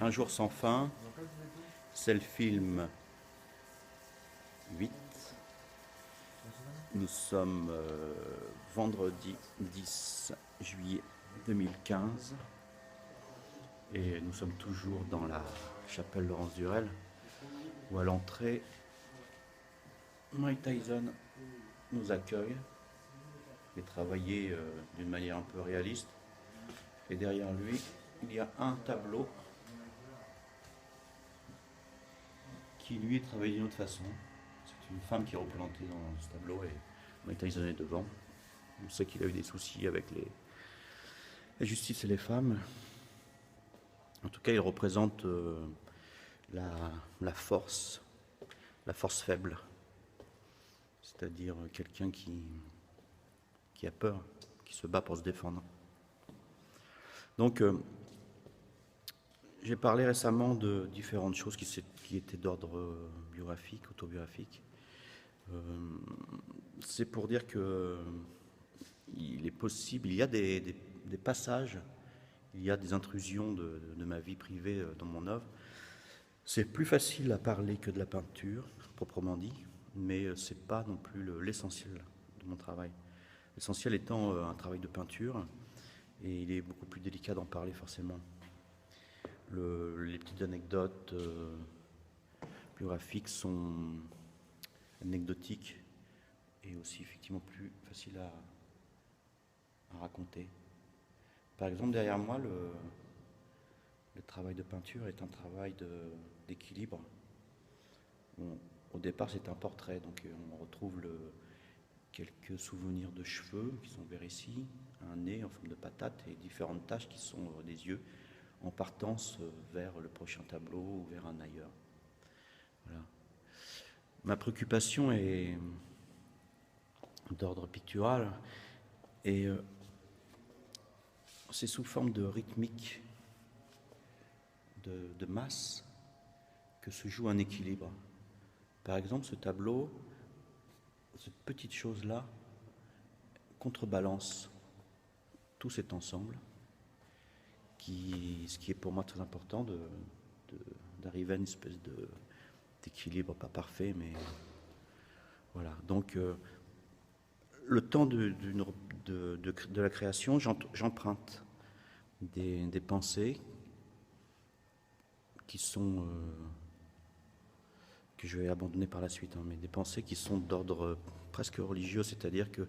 Un jour sans fin, c'est le film 8. Nous sommes vendredi 10 juillet 2015 et nous sommes toujours dans la chapelle Laurence Durel où à l'entrée, Mike Tyson nous accueille et travaillé d'une manière un peu réaliste. Et derrière lui, il y a un tableau qui lui est travaillé d'une autre façon. C'est une femme qui est représentée dans ce tableau et Mike Tyson est devant. On sait qu'il a eu des soucis avec la justice et les femmes. En tout cas, il représente la force faible, c'est-à-dire quelqu'un qui a peur, qui se bat pour se défendre. Donc, j'ai parlé récemment de différentes choses qui étaient d'ordre biographique, autobiographique. C'est pour dire que il est possible, il y a des passages, il y a des intrusions de ma vie privée dans mon œuvre. C'est plus facile à parler que de la peinture, proprement dit, mais ce n'est pas non plus l'essentiel de mon travail. L'essentiel étant un travail de peinture, et il est beaucoup plus délicat d'en parler forcément. Les petites anecdotes biographiques sont anecdotiques et aussi effectivement plus faciles à raconter. Par exemple, derrière moi, le travail de peinture est un travail d'équilibre. Au départ, c'est un portrait, donc on retrouve quelques souvenirs de cheveux qui sont vers ici, un nez en forme de patate et différentes taches qui sont des yeux en partance vers le prochain tableau ou vers un ailleurs. Voilà. Ma préoccupation est d'ordre pictural et c'est sous forme de rythmique, de masse, que se joue un équilibre. Par exemple, ce tableau, cette petite chose-là, contrebalance tout cet ensemble, ce qui est pour moi très important, d'arriver à une espèce d'équilibre, pas parfait, mais voilà. Donc, le temps de la création, j'emprunte des pensées qui sont que je vais abandonner par la suite, mais des pensées qui sont d'ordre presque religieux, c'est-à-dire que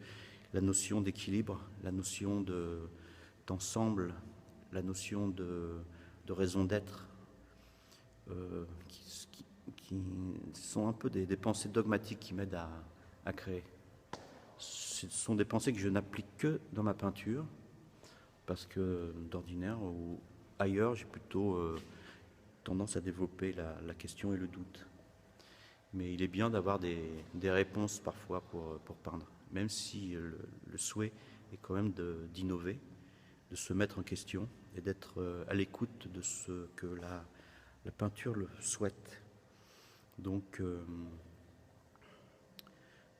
la notion d'équilibre, la notion d'ensemble, la notion de raison d'être, qui sont un peu des pensées dogmatiques qui m'aident à créer. Ce sont des pensées que je n'applique que dans ma peinture, parce que d'ordinaire ou ailleurs, j'ai plutôt tendance à développer la question et le doute. Mais il est bien d'avoir des réponses parfois pour peindre, même si le souhait est quand même d'innover, de se mettre en question et d'être à l'écoute de ce que la peinture le souhaite. Donc,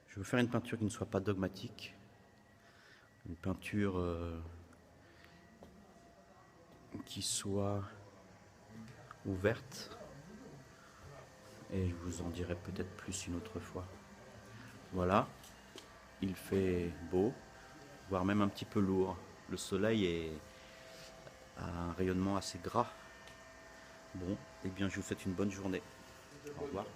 je veux faire une peinture qui ne soit pas dogmatique, une peinture qui soit ouverte, et je vous en dirai peut-être plus une autre fois. Voilà, il fait beau, voire même un petit peu lourd. Le soleil a un rayonnement assez gras. Bon, eh bien je vous souhaite une bonne journée. Au revoir.